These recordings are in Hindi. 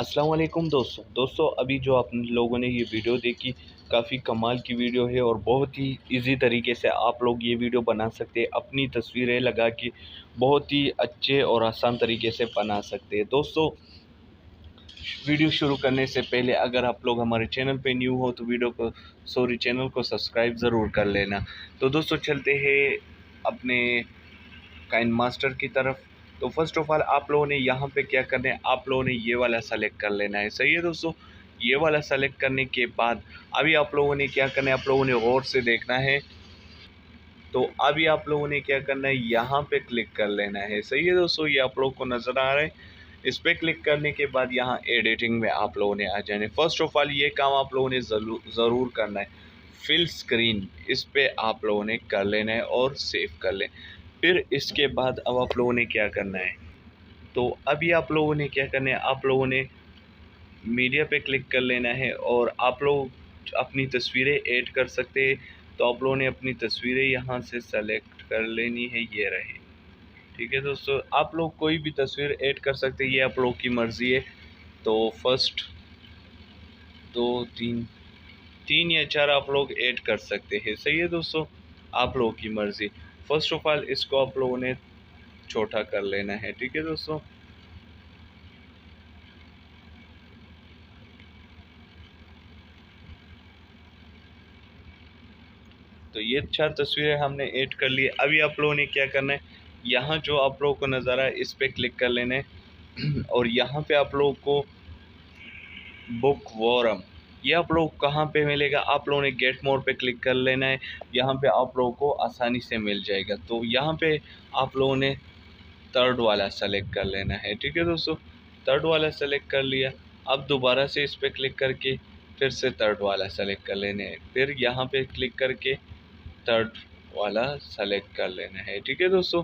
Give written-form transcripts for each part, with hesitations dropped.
अस्सलाम वालेकुम दोस्तों अभी जो आप लोगों ने ये वीडियो देखी काफ़ी कमाल की वीडियो है और बहुत ही इजी तरीके से आप लोग ये वीडियो बना सकते हैं। अपनी तस्वीरें लगा के बहुत ही अच्छे और आसान तरीके से बना सकते हैं। दोस्तों, वीडियो शुरू करने से पहले अगर आप लोग हमारे चैनल पे न्यू हो तो चैनल को सब्सक्राइब ज़रूर कर लेना। तो दोस्तों, चलते हैं अपने काइन मास्टर की तरफ। तो फर्स्ट ऑफ ऑल आप लोगों ने यहाँ पे क्या करना है, आप लोगों ने ये वाला सेलेक्ट कर लेना है। सही है दोस्तों, ये वाला सेलेक्ट करने के बाद अभी आप लोगों ने क्या करना है, आप लोगों ने गौर से देखना है। तो अभी आप लोगों ने क्या करना है, यहाँ पे क्लिक कर लेना है। सही है दोस्तों, ये आप लोगों को नज़र आ रहा है। इस पर क्लिक करने के बाद यहाँ एडिटिंग में आप लोगों ने आ जाना है। फर्स्ट ऑफ ऑल ये काम आप लोगों ने ज़रूर करना है, फिल स्क्रीन इस पे आप लोगों ने कर लेना है और सेव कर लें। फिर इसके बाद अब आप लोगों ने क्या करना है, तो अभी आप लोगों ने क्या करना है, आप लोगों ने मीडिया पे क्लिक कर लेना है और आप लोग अपनी तस्वीरें ऐड कर सकते हैं। तो आप लोगों ने अपनी तस्वीरें यहाँ से सेलेक्ट कर लेनी है, ये रहे। ठीक है दोस्तों, आप लोग कोई भी तस्वीर ऐड कर सकते हैं, ये आप लोग की मर्ज़ी है। तो फर्स्ट दो तीन तीन या चार आप लोग ऐड कर सकते हैं। सही है दोस्तों, आप लोगों की मर्ज़ी। फर्स्ट ऑफ ऑल इसको आप लोगों ने छोटा कर लेना है। ठीक है दोस्तों, तो ये चार तस्वीरें हमने ऐड कर ली। अभी आप लोगों ने क्या करना है, यहाँ जो आप लोगों को नज़र आए इस पर क्लिक कर लेना है और यहाँ पे आप लोगों को बुक वॉरम, ये आप लोग कहाँ पे मिलेगा, आप लोगों ने गेट मोर पे क्लिक कर लेना है। यहाँ पे आप लोगों को आसानी से मिल जाएगा। तो यहाँ पे आप लोगों ने थर्ड वाला सेलेक्ट कर लेना है। ठीक है दोस्तों, थर्ड वाला सेलेक्ट कर लिया। अब दोबारा से इस पर क्लिक करके फिर से थर्ड वाला सेलेक्ट कर लेना है। फिर यहाँ पे क्लिक करके थर्ड वाला सेलेक्ट कर लेना है। ठीक है दोस्तों,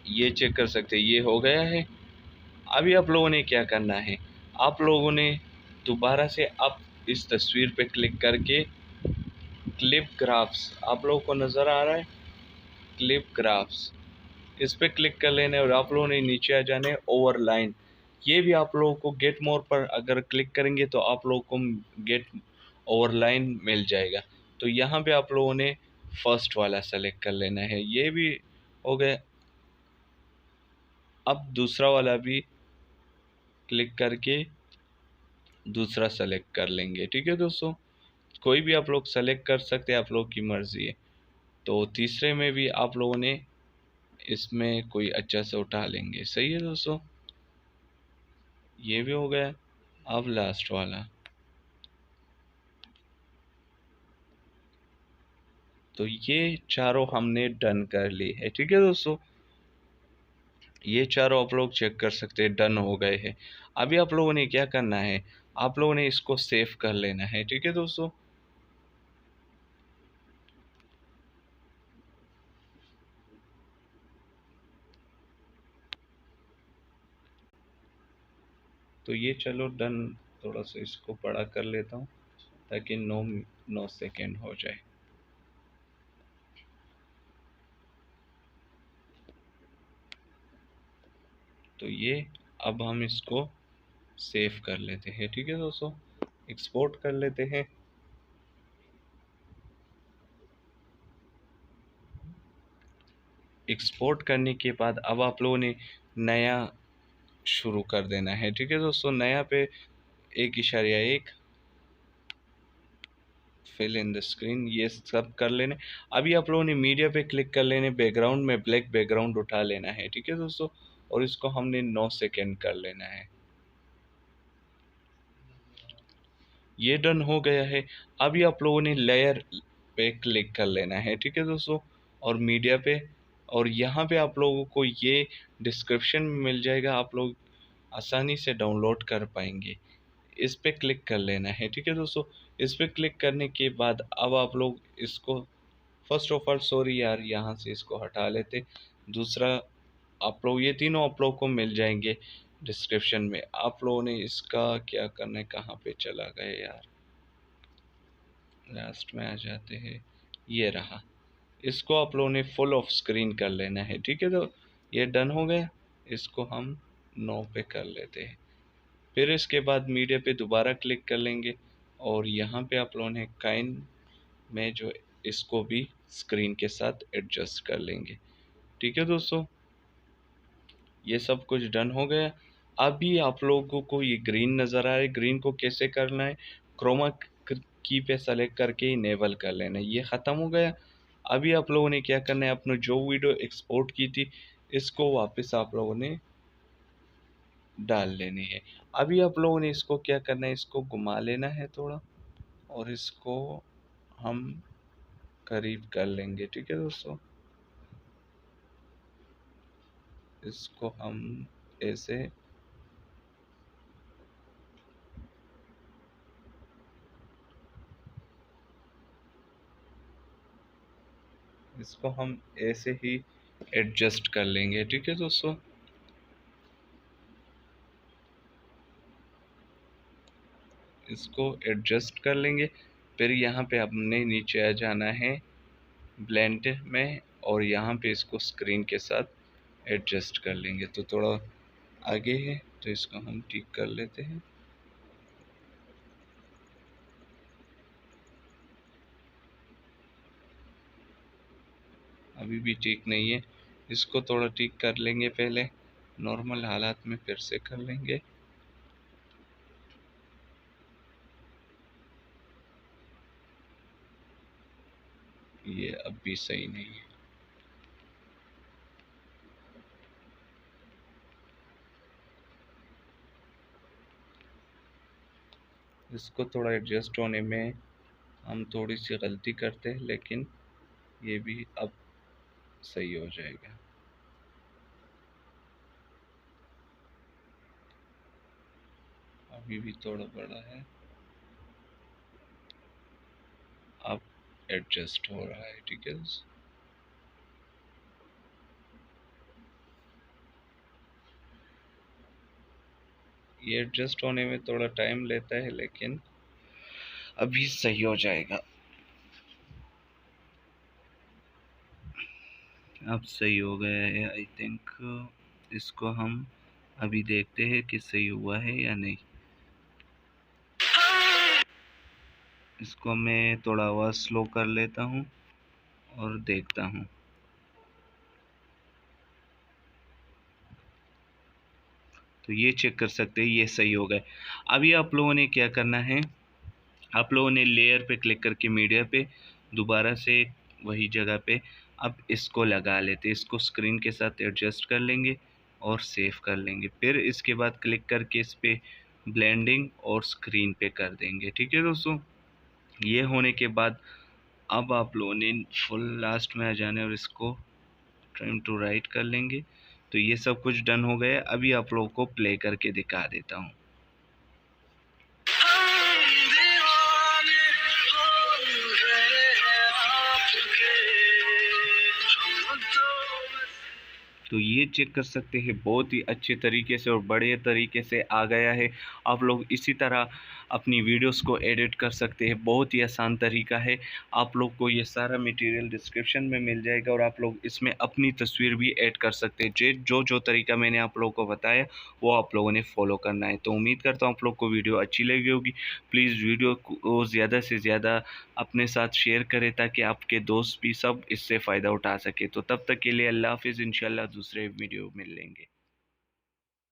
ये चेक कर सकते हैं, ये हो गया है। अभी आप लोगों ने क्या करना है, आप लोगों ने दोबारा से अब इस तस्वीर पे क्लिक करके क्लिप ग्राफ्स, आप लोगों को नज़र आ रहा है क्लिप ग्राफ्स, इस पे क्लिक कर लेना है और आप लोगों ने नीचे आ जाना है ओवर लाइन। ये भी आप लोगों को गेट मोर पर अगर क्लिक करेंगे तो आप लोगों को गेट ओवर लाइन मिल जाएगा। तो यहाँ पे आप लोगों ने फर्स्ट वाला सेलेक्ट कर लेना है, ये भी हो गया। अब दूसरा वाला भी क्लिक करके दूसरा सेलेक्ट कर लेंगे। ठीक है दोस्तों, कोई भी आप लोग सेलेक्ट कर सकते हैं, आप लोग की मर्ज़ी है। तो तीसरे में भी आप लोगों ने इसमें कोई अच्छा से उठा लेंगे। सही है दोस्तों, ये भी हो गया। अब लास्ट वाला, तो ये चारों हमने डन कर ली है। ठीक है दोस्तों, ये चारों आप लोग चेक कर सकते हैं, डन हो गए हैं। अभी आप लोगों ने क्या करना है, आप लोगों ने इसको सेव कर लेना है। ठीक है दोस्तों, तो ये चलो डन। थोड़ा सा इसको बड़ा कर लेता हूँ ताकि 9 सेकेंड हो जाए। तो ये अब हम इसको सेव कर लेते हैं। ठीक है दोस्तों, एक्सपोर्ट कर लेते हैं। एक्सपोर्ट करने के बाद अब आप लोगों ने नया शुरू कर देना है। ठीक है दोस्तों, नया पे 1.1 फिल इन द स्क्रीन, ये सब कर लेने। अभी आप लोगों ने मीडिया पे क्लिक कर लेने, बैकग्राउंड में ब्लैक बैकग्राउंड उठा लेना है। ठीक है दोस्तों, और इसको हमने 9 सेकेंड कर लेना है। ये डन हो गया है। अभी आप लोगों ने लेयर पे क्लिक कर लेना है। ठीक है दोस्तों, और मीडिया पे, और यहाँ पे आप लोगों को ये डिस्क्रिप्शन में मिल जाएगा, आप लोग आसानी से डाउनलोड कर पाएंगे। इस पे क्लिक कर लेना है। ठीक है दोस्तों, इस पे क्लिक करने के बाद अब आप लोग इसको फर्स्ट ऑफ ऑल, सॉरी यार, यहाँ से इसको हटा लेते। दूसरा, आप लोग ये तीनों आप लोग को मिल जाएंगे डिस्क्रिप्शन में। आप लोगों ने इसका क्या करना है, कहाँ पे चला गए यार, लास्ट में आ जाते हैं, ये रहा। इसको आप लोगों ने फुल ऑफ स्क्रीन कर लेना है। ठीक है, तो ये डन हो गया। इसको हम 9 पे कर लेते हैं। फिर इसके बाद मीडिया पे दोबारा क्लिक कर लेंगे और यहाँ पे आप लोगों ने काइन में जो इसको भी स्क्रीन के साथ एडजस्ट कर लेंगे। ठीक है दोस्तों, ये सब कुछ डन हो गया। अभी आप लोगों को ये ग्रीन नज़र आ रहा है, ग्रीन को कैसे करना है, क्रोमा की पे सेलेक्ट करके इनेबल कर लेना है। ये ख़त्म हो गया। अभी आप लोगों ने क्या करना है, अपने जो वीडियो एक्सपोर्ट की थी इसको वापस आप लोगों ने डाल लेनी है। अभी आप लोगों ने इसको क्या करना है, इसको घुमा लेना है थोड़ा और इसको हम करीब कर लेंगे। ठीक है दोस्तों, इसको हम ऐसे इसको हम ऐसे ही एडजस्ट कर लेंगे। ठीक है दोस्तों, इसको एडजस्ट कर लेंगे। फिर यहाँ पे हमने नीचे आ जाना है ब्लेंड में और यहाँ पे इसको स्क्रीन के साथ एडजस्ट कर लेंगे। तो थोड़ा आगे है तो इसको हम ठीक कर लेते हैं। अभी भी ठीक नहीं है, इसको थोड़ा ठीक कर लेंगे, पहले नॉर्मल हालात में फिर से कर लेंगे। ये अब भी सही नहीं है। इसको थोड़ा एडजस्ट होने में हम थोड़ी सी गलती करते हैं, लेकिन ये भी अब सही हो जाएगा। अभी भी थोड़ा बड़ा है, अब एडजस्ट हो रहा है। ठीक है, ये एडजस्ट होने में थोड़ा टाइम लेता है लेकिन अभी सही हो जाएगा। अब सही हो गया है आई थिंक। इसको हम अभी देखते हैं कि सही हुआ है या नहीं। इसको मैं थोड़ा आवाज़ स्लो कर लेता हूँ और देखता हूँ। तो ये चेक कर सकते हैं ये सही हो गए। अभी आप लोगों ने क्या करना है, आप लोगों ने लेयर पे क्लिक करके मीडिया पे दोबारा से वही जगह पे अब इसको लगा लेते, इसको स्क्रीन के साथ एडजस्ट कर लेंगे और सेव कर लेंगे। फिर इसके बाद क्लिक करके इस पे ब्लेंडिंग और स्क्रीन पे कर देंगे। ठीक है दोस्तों, ये होने के बाद अब आप लोगों ने फुल लास्ट में आ जाने और इसको ट्रिम टू राइट कर लेंगे। तो ये सब कुछ डन हो गया। अभी आप लोगों को प्ले करके दिखा देता हूँ। तो ये चेक कर सकते हैं बहुत ही अच्छे तरीके से और बढ़िया तरीके से आ गया है। आप लोग इसी तरह अपनी वीडियोस को एडिट कर सकते हैं, बहुत ही आसान तरीका है। आप लोग को ये सारा मटेरियल डिस्क्रिप्शन में मिल जाएगा और आप लोग इसमें अपनी तस्वीर भी ऐड कर सकते हैं। जो तरीका मैंने आप लोगों को बताया वो आप लोगों ने फॉलो करना है। तो उम्मीद करता हूँ आप लोग को वीडियो अच्छी लगी होगी। प्लीज़ वीडियो को ज़्यादा से ज़्यादा अपने साथ शेयर करें ताकि आपके दोस्त भी सब इससे फ़ायदा उठा सके। तो तब तक के लिए अल्लाह हाफ़िज़, इंशाल्लाह दूसरे वीडियो में मिलेंगे।